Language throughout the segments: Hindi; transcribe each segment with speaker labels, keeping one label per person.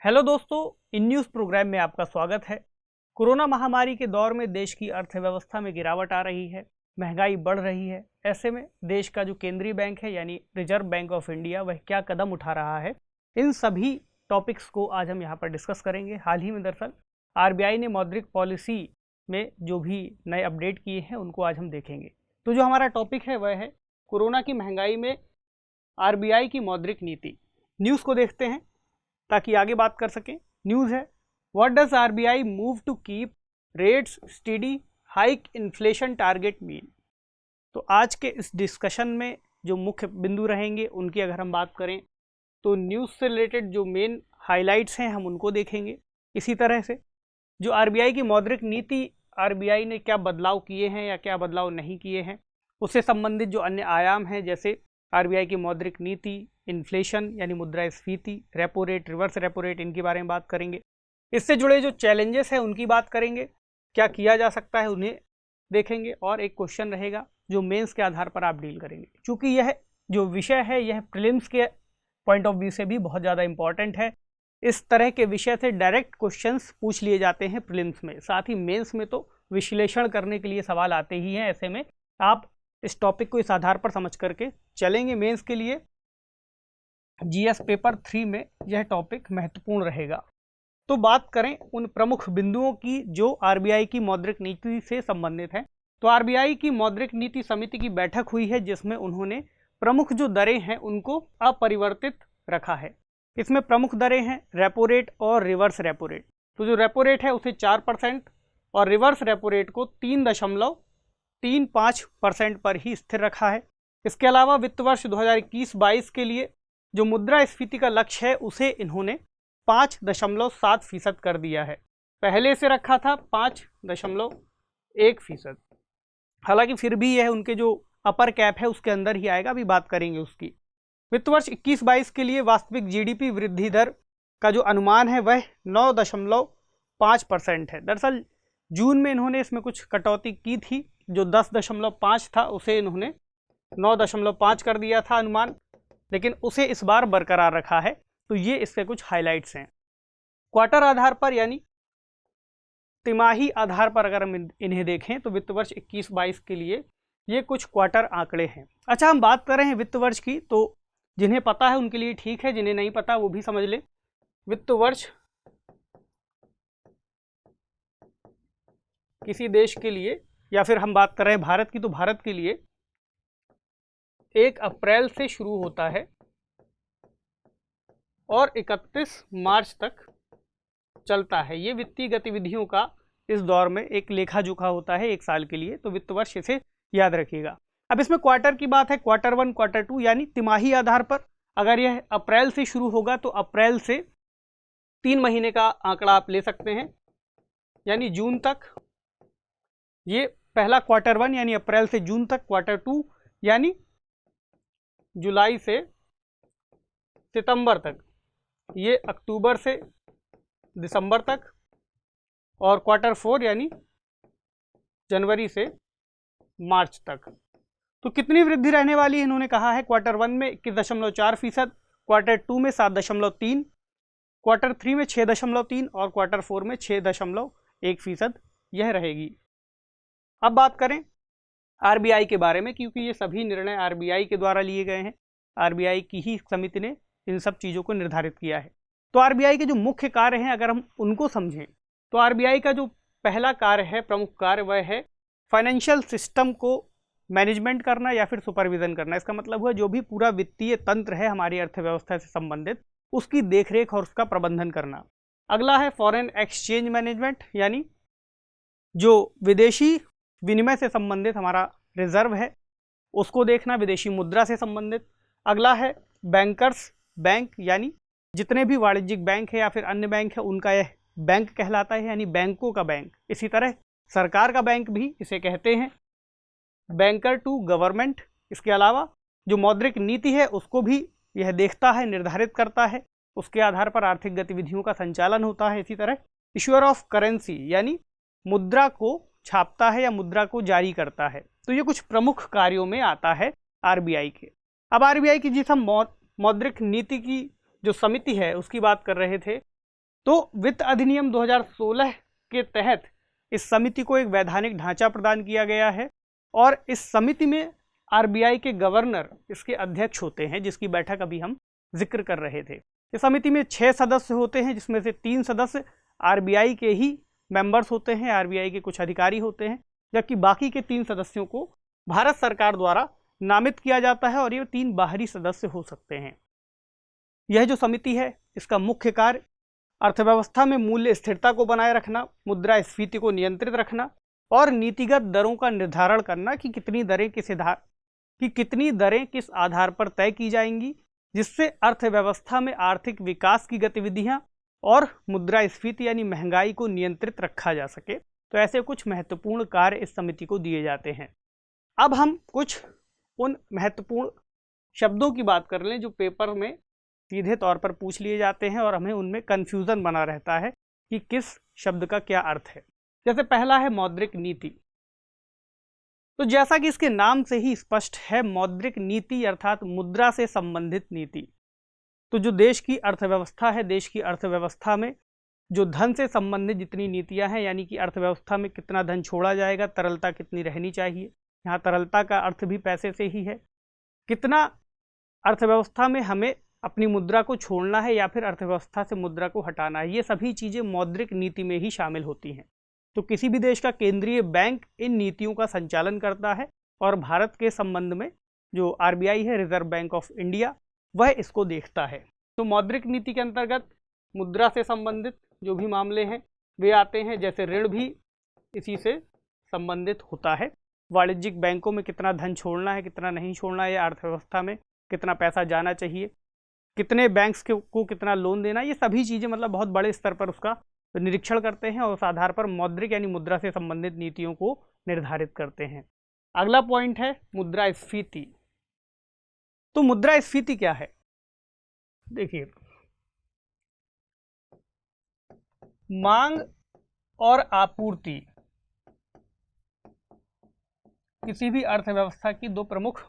Speaker 1: हेलो दोस्तों, इन न्यूज़ प्रोग्राम में आपका स्वागत है। कोरोना महामारी के दौर में देश की अर्थव्यवस्था में गिरावट आ रही है, महंगाई बढ़ रही है। ऐसे में देश का जो केंद्रीय बैंक है यानी रिजर्व बैंक ऑफ इंडिया, वह क्या कदम उठा रहा है, इन सभी टॉपिक्स को आज हम यहाँ पर डिस्कस करेंगे। हाल ही में दरअसल आरबीआई ने मौद्रिक पॉलिसी में जो भी नए अपडेट किए हैं उनको आज हम देखेंगे। तो जो हमारा टॉपिक है वह है कोरोना की महंगाई में आरबीआई की मौद्रिक नीति। न्यूज़ को देखते हैं ताकि आगे बात कर सकें। न्यूज़ है, what does RBI move to keep rates steady, hike inflation target mean. तो आज के इस डिस्कशन में जो मुख्य बिंदु रहेंगे उनकी अगर हम बात करें तो न्यूज़ से रिलेटेड जो मेन हाइलाइट्स हैं हम उनको देखेंगे। इसी तरह से जो आरबीआई की मौद्रिक नीति, आरबीआई ने क्या बदलाव किए हैं या क्या बदलाव नहीं किए हैं, उससे संबंधित जो अन्य आयाम हैं जैसे आरबीआई की मौद्रिक नीति, इन्फ्लेशन यानी मुद्रास्फीति, repo rate, reverse repo rate, इनके बारे में बात करेंगे। इससे जुड़े जो चैलेंजेस हैं उनकी बात करेंगे, क्या किया जा सकता है उन्हें देखेंगे, और एक क्वेश्चन रहेगा जो मेंस के आधार पर आप डील करेंगे। क्योंकि यह जो विषय है यह प्रीलिम्स के पॉइंट ऑफ व्यू से भी बहुत ज़्यादा इंपॉर्टेंट है। इस तरह के विषय से डायरेक्ट क्वेश्चंस पूछ लिए जाते हैं प्रीलिम्स में, साथ ही मेंस में तो विश्लेषण करने के लिए सवाल आते ही हैं। ऐसे में आप इस टॉपिक को इस आधार पर समझ करके चलेंगे। मेंस के लिए जीएस पेपर 3 में यह टॉपिक महत्वपूर्ण रहेगा। तो बात करें उन प्रमुख बिंदुओं की जो आरबीआई की मौद्रिक नीति से संबंधित हैं। तो आरबीआई की मौद्रिक नीति समिति की बैठक हुई है जिसमें उन्होंने प्रमुख जो दरें हैं उनको अपरिवर्तित रखा है। इसमें प्रमुख दरें हैं रेपो रेट और रिवर्स रेपो रेट। तो जो रेपो रेट है उसे 4% और रिवर्स रेपो रेट को 3.35% पर ही स्थिर रखा है। इसके अलावा वित्त वर्ष 2021-22 के लिए जो मुद्रास्फीति का लक्ष्य है उसे इन्होंने 5.7% कर दिया है। पहले से रखा था 5.1%। हालांकि फिर भी यह उनके जो अपर कैप है उसके अंदर ही आएगा, अभी बात करेंगे उसकी। वित्त वर्ष 21-22 के लिए वास्तविक जीडीपी वृद्धि दर का जो अनुमान है वह 9.5% है। दरअसल जून में इन्होंने इसमें कुछ कटौती की थी, जो 10.5 था उसे इन्होंने 9.5 कर दिया था अनुमान, लेकिन उसे इस बार बरकरार रखा है। तो ये इसके कुछ हाइलाइट्स हैं। क्वार्टर आधार पर यानी तिमाही आधार पर अगर हम इन्हें देखें तो वित्त वर्ष 21-22 के लिए ये कुछ क्वार्टर आंकड़े हैं। अच्छा, हम बात कर रहे हैं वित्त वर्ष की, तो जिन्हें पता है उनके लिए ठीक है, जिन्हें नहीं पता वो भी समझ लें। वित्त वर्ष किसी देश के लिए, या फिर हम बात कर रहे हैं भारत की, तो भारत के लिए 1 अप्रैल से शुरू होता है और 31 मार्च तक चलता है। ये वित्तीय गतिविधियों का इस दौर में एक लेखा जोखा होता है 1 साल के लिए, तो वित्त वर्ष इसे याद रखिएगा। अब इसमें क्वार्टर की बात है, क्वार्टर 1, क्वार्टर 2 यानी तिमाही आधार पर। अगर यह अप्रैल से शुरू होगा तो अप्रैल से 3 महीने का आंकड़ा आप ले सकते हैं, यानी जून तक। ये पहला क्वार्टर 1 यानी अप्रैल से जून तक, क्वार्टर 2 यानी जुलाई से सितंबर तक, ये अक्टूबर से दिसंबर तक, और क्वार्टर 4 यानी जनवरी से मार्च तक। तो कितनी वृद्धि रहने वाली है इन्होंने कहा है, क्वार्टर 1 में 21.4%, क्वार्टर 2 में 7.3%, क्वार्टर 3 में 6.3% और क्वार्टर 4 में 6.1% यह रहेगी। अब बात करें आरबीआई के बारे में, क्योंकि ये सभी निर्णय आरबीआई के द्वारा लिए गए हैं। आरबीआई की ही समिति ने इन सब चीज़ों को निर्धारित किया है। तो आरबीआई के जो मुख्य कार्य हैं अगर हम उनको समझें तो आरबीआई का जो पहला कार्य है, प्रमुख कार्य, वह है फाइनेंशियल सिस्टम को मैनेजमेंट करना या फिर सुपरविजन करना। इसका मतलब हुआ जो भी पूरा वित्तीय तंत्र है हमारी अर्थव्यवस्था से संबंधित, उसकी देखरेख और उसका प्रबंधन करना। अगला है फॉरेन एक्सचेंज मैनेजमेंट, यानी जो विदेशी विनिमय से संबंधित हमारा रिजर्व है उसको देखना, विदेशी मुद्रा से संबंधित। अगला है बैंकर्स बैंक, यानी जितने भी वाणिज्यिक बैंक है या फिर अन्य बैंक है उनका यह बैंक कहलाता है, यानी बैंकों का बैंक। इसी तरह सरकार का बैंक भी इसे कहते हैं, बैंकर टू गवर्नमेंट। इसके अलावा जो मौद्रिक नीति है उसको भी यह देखता है, निर्धारित करता है, उसके आधार पर आर्थिक गतिविधियों का संचालन होता है। इसी तरह इश्यूअर ऑफ करेंसी, यानी मुद्रा को छापता है या मुद्रा को जारी करता है। तो ये कुछ प्रमुख कार्यों में आता है आरबीआई के। अब आरबीआई की जिस हम मौद्रिक नीति की जो समिति है उसकी बात कर रहे थे, तो वित्त अधिनियम 2016 के तहत इस समिति को एक वैधानिक ढांचा प्रदान किया गया है और इस समिति में आरबीआई के गवर्नर इसके अध्यक्ष होते हैं, जिसकी बैठक अभी हम जिक्र कर रहे थे। इस समिति में 6 सदस्य होते हैं, जिसमें से 3 सदस्य आरबीआई के ही मेंबर्स होते हैं, आरबीआई के कुछ अधिकारी होते हैं, जबकि बाकी के 3 सदस्यों को भारत सरकार द्वारा नामित किया जाता है और ये 3 बाहरी सदस्य हो सकते हैं। यह जो समिति है इसका मुख्य कार्य अर्थव्यवस्था में मूल्य स्थिरता को बनाए रखना, मुद्रास्फीति को नियंत्रित रखना और नीतिगत दरों का निर्धारण करना कि कितनी दरें किस आधार पर तय की जाएंगी, जिससे अर्थव्यवस्था में आर्थिक विकास की गतिविधियां और मुद्रास्फीति यानी महंगाई को नियंत्रित रखा जा सके। तो ऐसे कुछ महत्वपूर्ण कार्य इस समिति को दिए जाते हैं। अब हम कुछ उन महत्वपूर्ण शब्दों की बात कर लें जो पेपर में सीधे तौर पर पूछ लिए जाते हैं और हमें उनमें कन्फ्यूज़न बना रहता है कि किस शब्द का क्या अर्थ है। जैसे पहला है मौद्रिक नीति। तो जैसा कि इसके नाम से ही स्पष्ट है, मौद्रिक नीति अर्थात मुद्रा से संबंधित नीति। तो जो देश की अर्थव्यवस्था है, देश की अर्थव्यवस्था में जो धन से संबंधित जितनी नीतियां हैं, यानी कि अर्थव्यवस्था में कितना धन छोड़ा जाएगा, तरलता कितनी रहनी चाहिए, यहाँ तरलता का अर्थ भी पैसे से ही है, कितना अर्थव्यवस्था में हमें अपनी मुद्रा को छोड़ना है या फिर अर्थव्यवस्था से मुद्रा को हटाना है, ये सभी चीज़ें मौद्रिक नीति में ही शामिल होती हैं। तो किसी भी देश का केंद्रीय बैंक इन नीतियों का संचालन करता है और भारत के संबंध में जो आरबीआई है, रिजर्व बैंक ऑफ इंडिया, वह इसको देखता है। तो मौद्रिक नीति के अंतर्गत मुद्रा से संबंधित जो भी मामले हैं वे आते हैं, जैसे ऋण भी इसी से संबंधित होता है। वाणिज्यिक बैंकों में कितना धन छोड़ना है, कितना नहीं छोड़ना है, या अर्थव्यवस्था में कितना पैसा जाना चाहिए, कितने बैंक्स को कितना लोन देना, ये सभी चीज़ें मतलब बहुत बड़े स्तर पर उसका निरीक्षण करते हैं और उस आधार पर मौद्रिक यानी मुद्रा से संबंधित नीतियों को निर्धारित करते हैं। अगला पॉइंट है मुद्रास्फीति। तो मुद्रास्फीति क्या है? देखिए, मांग और आपूर्ति किसी भी अर्थव्यवस्था की 2 प्रमुख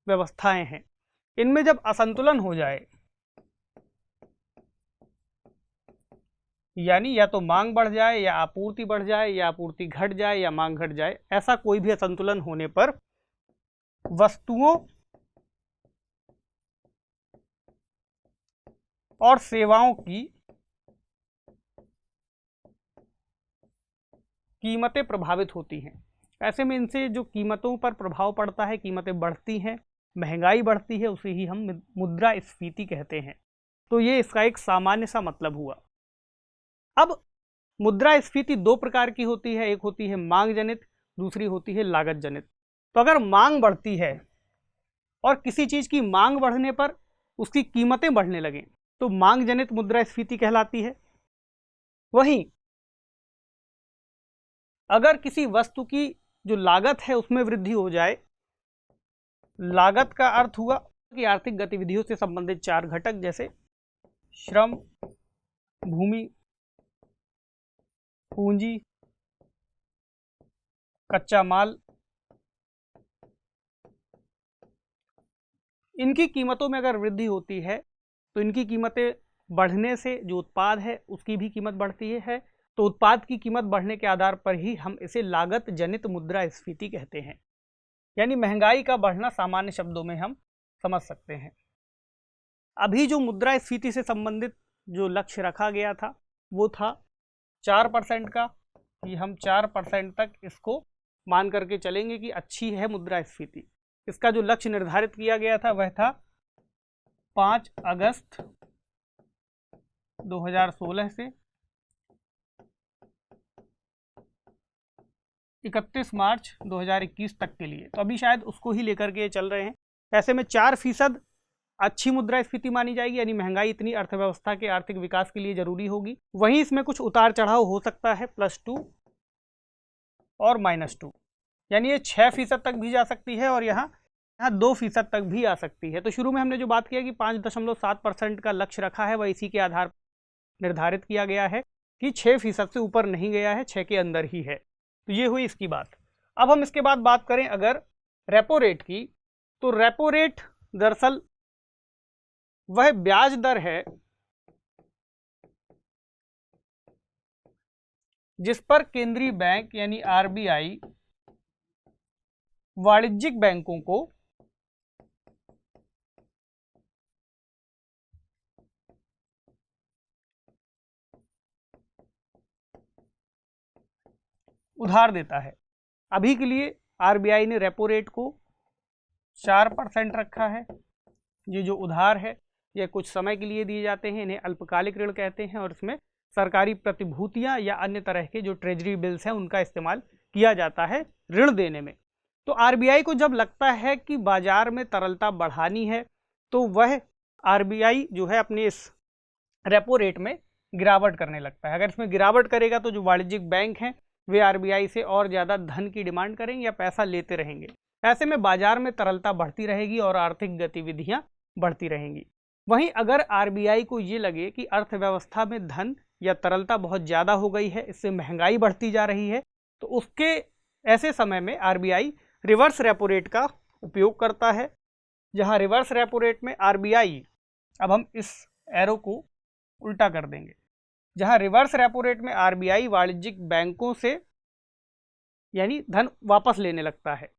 Speaker 1: व्यवस्थाएं हैं। इनमें जब असंतुलन हो जाए, यानी या तो मांग बढ़ जाए या आपूर्ति बढ़ जाए, या आपूर्ति घट जाए या मांग घट जाए, ऐसा कोई भी असंतुलन होने पर वस्तुओं और सेवाओं की कीमतें प्रभावित होती हैं। ऐसे में इनसे जो कीमतों पर प्रभाव पड़ता है, कीमतें बढ़ती हैं, महंगाई बढ़ती है, उसे ही हम मुद्रास्फीति कहते हैं। तो ये इसका एक सामान्य सा मतलब हुआ। अब मुद्रास्फीति 2 प्रकार की होती है, एक होती है मांग जनित, दूसरी होती है लागत जनित। तो अगर मांग बढ़ती है और किसी चीज़ की मांग बढ़ने पर उसकी कीमतें बढ़ने लगें तो मांग जनित मुद्रास्फीति कहलाती है। वहीं अगर किसी वस्तु की जो लागत है उसमें वृद्धि हो जाए, लागत का अर्थ हुआ कि आर्थिक गतिविधियों से संबंधित 4 घटक जैसे श्रम, भूमि, पूंजी, कच्चा माल, इनकी कीमतों में अगर वृद्धि होती है तो इनकी कीमतें बढ़ने से जो उत्पाद है उसकी भी कीमत बढ़ती है। तो उत्पाद की कीमत बढ़ने के आधार पर ही हम इसे लागत जनित मुद्रास्फीति कहते हैं, यानी महंगाई का बढ़ना सामान्य शब्दों में हम समझ सकते हैं। अभी जो मुद्रास्फीति से संबंधित जो लक्ष्य रखा गया था वो था 4% का, कि हम 4% तक इसको मान करके चलेंगे कि अच्छी है मुद्रास्फीति। इसका जो लक्ष्य निर्धारित किया गया था वह था 5 अगस्त 2016 से 31 मार्च 2021 तक के लिए। तो अभी शायद उसको ही लेकर के चल रहे हैं। ऐसे में 4% अच्छी मुद्रास्फीति मानी जाएगी, यानी महंगाई इतनी अर्थव्यवस्था के आर्थिक विकास के लिए जरूरी होगी। वहीं इसमें कुछ उतार चढ़ाव हो सकता है, +2 और -2, यानी ये 6% तक भी जा सकती है और यहाँ 2% तक भी आ सकती है। तो शुरू में हमने जो बात किया कि 5.7% का लक्ष्य रखा है, वह इसी के आधार पर निर्धारित किया गया है कि 6% से ऊपर नहीं गया है, 6 के अंदर ही है। तो ये हुई इसकी बात। अब हम इसके बाद बात करें अगर रेपो रेट की, तो रेपो रेट दरअसल वह ब्याज दर है जिस पर केंद्रीय बैंक यानी आरबीआई वाणिज्यिक बैंकों को उधार देता है। अभी के लिए आरबीआई ने रेपो रेट को 4% रखा है। ये जो उधार है ये कुछ समय के लिए दिए जाते हैं, इन्हें अल्पकालिक ऋण कहते हैं और इसमें सरकारी प्रतिभूतियां या अन्य तरह के जो ट्रेजरी बिल्स हैं उनका इस्तेमाल किया जाता है ऋण देने में। तो आरबीआई को जब लगता है कि बाजार में तरलता बढ़ानी है तो वह आरबीआई जो है अपने इस रेपो रेट में गिरावट करने लगता है। अगर इसमें गिरावट करेगा तो जो वाणिज्यिक बैंक हैं वे आरबीआई से और ज़्यादा धन की डिमांड करेंगे या पैसा लेते रहेंगे। ऐसे में बाजार में तरलता बढ़ती रहेगी और आर्थिक गतिविधियां बढ़ती रहेंगी। वहीं अगर आरबीआई को ये लगे कि अर्थव्यवस्था में धन या तरलता बहुत ज़्यादा हो गई है, इससे महंगाई बढ़ती जा रही है, तो उसके ऐसे समय में आरबीआई रिवर्स रेपो रेट का उपयोग करता है। जहां रिवर्स रेपो रेट में आरबीआई, अब हम इस एरो को उल्टा कर देंगे, जहां रिवर्स रेपो रेट में आरबीआई वाणिज्यिक बैंकों से यानी धन वापस लेने लगता है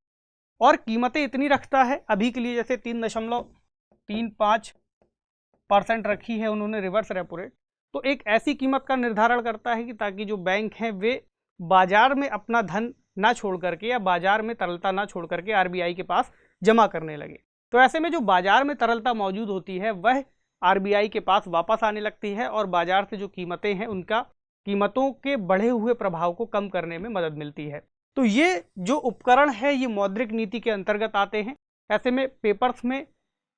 Speaker 1: और कीमतें इतनी रखता है, अभी के लिए जैसे 3.35% रखी है उन्होंने रिवर्स रेपो रेट, तो एक ऐसी कीमत का निर्धारण करता है कि ताकि जो बैंक हैं वे बाजार में अपना धन ना छोड़ करके या बाजार में तरलता ना छोड़ करके आरबीआई के पास जमा करने लगे। तो ऐसे में जो बाजार में तरलता मौजूद होती है वह आरबीआई के पास वापस आने लगती है और बाजार से जो कीमतें हैं उनका कीमतों के बढ़े हुए प्रभाव को कम करने में मदद मिलती है। तो ये जो उपकरण है ये मौद्रिक नीति के अंतर्गत आते हैं। ऐसे में पेपर्स में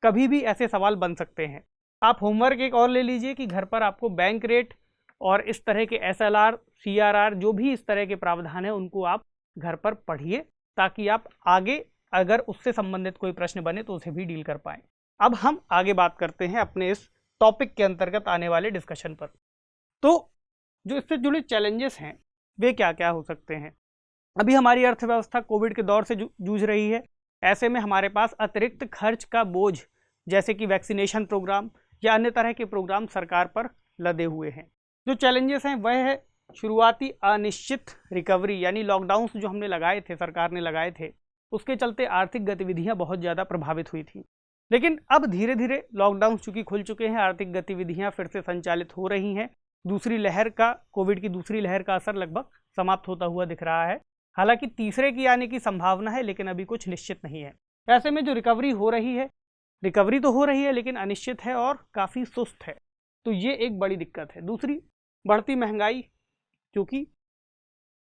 Speaker 1: कभी भी ऐसे सवाल बन सकते हैं। आप होमवर्क एक और ले लीजिए कि घर पर आपको बैंक रेट और इस तरह के एसएलआर, सीआरआर, जो भी इस तरह के प्रावधान हैं उनको आप घर पर पढ़िए ताकि आप आगे अगर उससे संबंधित कोई प्रश्न बने तो उसे भी डील कर पाएँ। अब हम आगे बात करते हैं अपने इस टॉपिक के अंतर्गत आने वाले डिस्कशन पर। तो जो इससे जुड़े चैलेंजेस हैं वे क्या क्या हो सकते हैं। अभी हमारी अर्थव्यवस्था कोविड के दौर से जूझ रही है। ऐसे में हमारे पास अतिरिक्त खर्च का बोझ जैसे कि वैक्सीनेशन प्रोग्राम या अन्य तरह के प्रोग्राम सरकार पर लदे हुए हैं। जो चैलेंजेस हैं वह है शुरुआती अनिश्चित रिकवरी, यानी लॉकडाउन जो हमने लगाए थे, सरकार ने लगाए थे, उसके चलते आर्थिक गतिविधियां बहुत ज़्यादा प्रभावित हुई थी। लेकिन अब धीरे धीरे लॉकडाउन चूंकि खुल चुके हैं, आर्थिक गतिविधियां फिर से संचालित हो रही हैं। दूसरी लहर का, कोविड की दूसरी लहर का असर लगभग समाप्त होता हुआ दिख रहा है। हालांकि तीसरे की आने की संभावना है लेकिन अभी कुछ निश्चित नहीं है। ऐसे में जो रिकवरी हो रही है, रिकवरी तो हो रही है लेकिन अनिश्चित है और काफ़ी सुस्त है, तो ये एक बड़ी दिक्कत है। दूसरी, बढ़ती महंगाई, क्योंकि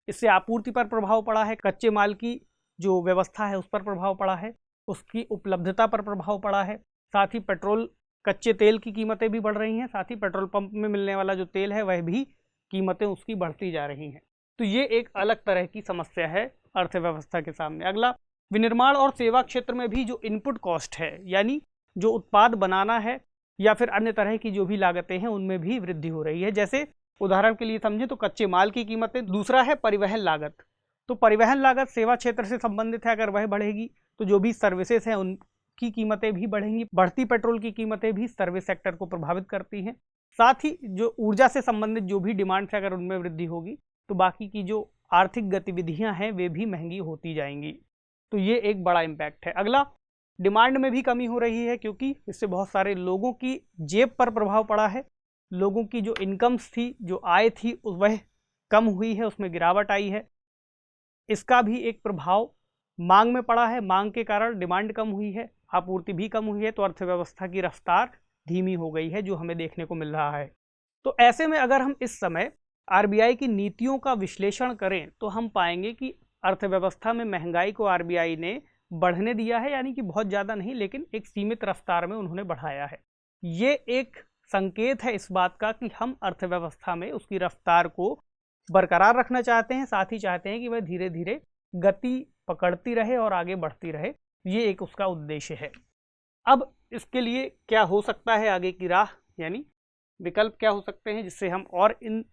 Speaker 1: इससे आपूर्ति पर प्रभाव पड़ा है, कच्चे माल की जो व्यवस्था है उस पर प्रभाव पड़ा है, उसकी उपलब्धता पर प्रभाव पड़ा है। साथ ही पेट्रोल, कच्चे तेल की कीमतें भी बढ़ रही हैं, साथ ही पेट्रोल पंप में मिलने वाला जो तेल है वह भी कीमतें उसकी बढ़ती जा रही हैं। तो ये एक अलग तरह की समस्या है अर्थव्यवस्था के सामने। अगला, विनिर्माण और सेवा क्षेत्र में भी जो इनपुट कॉस्ट है, यानी जो उत्पाद बनाना है या फिर अन्य तरह की जो भी लागतें हैं उनमें भी वृद्धि हो रही है। जैसे उदाहरण के लिए समझें तो कच्चे माल की कीमतें। दूसरा है परिवहन लागत। तो परिवहन लागत सेवा क्षेत्र से संबंधित है, अगर वह बढ़ेगी तो जो भी सर्विसेज हैं उनकी कीमतें भी बढ़ेंगी। बढ़ती पेट्रोल की कीमतें भी सर्विस सेक्टर को प्रभावित करती हैं। साथ ही जो ऊर्जा से संबंधित जो भी डिमांड है अगर उनमें वृद्धि होगी तो बाकी की जो आर्थिक गतिविधियां हैं वे भी महंगी होती जाएंगी। तो ये एक बड़ा इम्पैक्ट है। अगला, डिमांड में भी कमी हो रही है क्योंकि इससे बहुत सारे लोगों की जेब पर प्रभाव पड़ा है। लोगों की जो इनकम्स थी, जो आय थी, वह कम हुई है, उसमें गिरावट आई है। इसका भी एक प्रभाव मांग में पड़ा है। मांग के कारण डिमांड कम हुई है, आपूर्ति भी कम हुई है, तो अर्थव्यवस्था की रफ्तार धीमी हो गई है, जो हमें देखने को मिल रहा है। तो ऐसे में अगर हम इस समय आरबीआई की नीतियों का विश्लेषण करें तो हम पाएंगे कि अर्थव्यवस्था में महंगाई को आरबीआई ने बढ़ने दिया है, यानी कि बहुत ज़्यादा नहीं लेकिन एक सीमित रफ्तार में उन्होंने बढ़ाया है। ये एक संकेत है इस बात का कि हम अर्थव्यवस्था में उसकी रफ्तार को बरकरार रखना चाहते हैं, साथ ही चाहते हैं कि वह धीरे धीरे गति पकड़ती रहे और आगे बढ़ती रहे। ये एक उसका उद्देश्य है। अब इसके लिए क्या हो सकता है आगे की राह, यानी विकल्प क्या हो सकते हैं जिससे हम और इन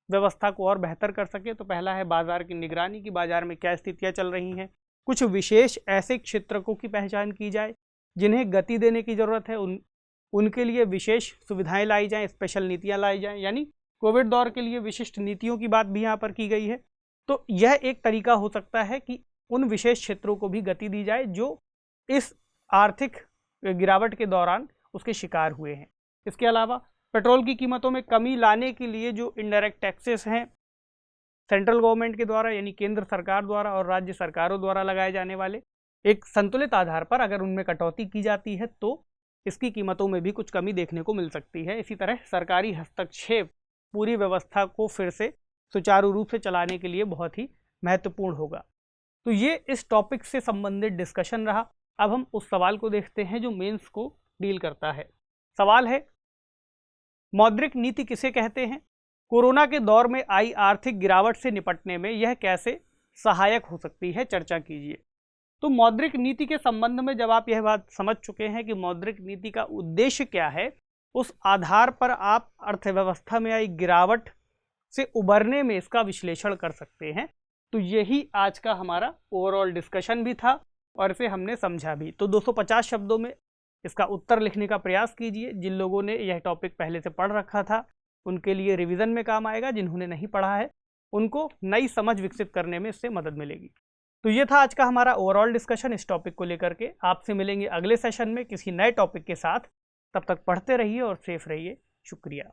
Speaker 1: व्यवस्था को और बेहतर कर सके। तो पहला है बाजार की निगरानी, की बाजार में क्या स्थितियां चल रही हैं। कुछ विशेष ऐसे क्षेत्रकों की पहचान की जाए जिन्हें गति देने की ज़रूरत है, उनके लिए विशेष सुविधाएं लाई जाएं, स्पेशल नीतियां लाई जाएं। यानी कोविड दौर के लिए विशिष्ट नीतियों की बात भी यहाँ पर की गई है। तो यह एक तरीका हो सकता है कि उन विशेष क्षेत्रों को भी गति दी जाए जो इस आर्थिक गिरावट के दौरान उसके शिकार हुए हैं। इसके अलावा पेट्रोल की कीमतों में कमी लाने के लिए जो इनडायरेक्ट टैक्सेस हैं सेंट्रल गवर्नमेंट के द्वारा यानी केंद्र सरकार द्वारा और राज्य सरकारों द्वारा लगाए जाने वाले, एक संतुलित आधार पर अगर उनमें कटौती की जाती है तो इसकी कीमतों में भी कुछ कमी देखने को मिल सकती है। इसी तरह सरकारी हस्तक्षेप पूरी व्यवस्था को फिर से सुचारू रूप से चलाने के लिए बहुत ही महत्वपूर्ण होगा। तो ये इस टॉपिक से संबंधित डिस्कशन रहा। अब हम उस सवाल को देखते हैं जो मेंस को डील करता है। सवाल है, मौद्रिक नीति किसे कहते हैं? कोरोना के दौर में आई आर्थिक गिरावट से निपटने में यह कैसे सहायक हो सकती है, चर्चा कीजिए। तो मौद्रिक नीति के संबंध में जब आप यह बात समझ चुके हैं कि मौद्रिक नीति का उद्देश्य क्या है, उस आधार पर आप अर्थव्यवस्था में आई गिरावट से उबरने में इसका विश्लेषण कर सकते हैं। तो यही आज का हमारा ओवरऑल डिस्कशन भी था और इसे हमने समझा भी। तो 250 शब्दों में इसका उत्तर लिखने का प्रयास कीजिए। जिन लोगों ने यह टॉपिक पहले से पढ़ रखा था उनके लिए रिवीजन में काम आएगा, जिन्होंने नहीं पढ़ा है उनको नई समझ विकसित करने में इससे मदद मिलेगी। तो ये था आज का हमारा ओवरऑल डिस्कशन इस टॉपिक को लेकर के। आपसे मिलेंगे अगले सेशन में किसी नए टॉपिक के साथ। तब तक पढ़ते रहिए और सेफ रहिए। शुक्रिया।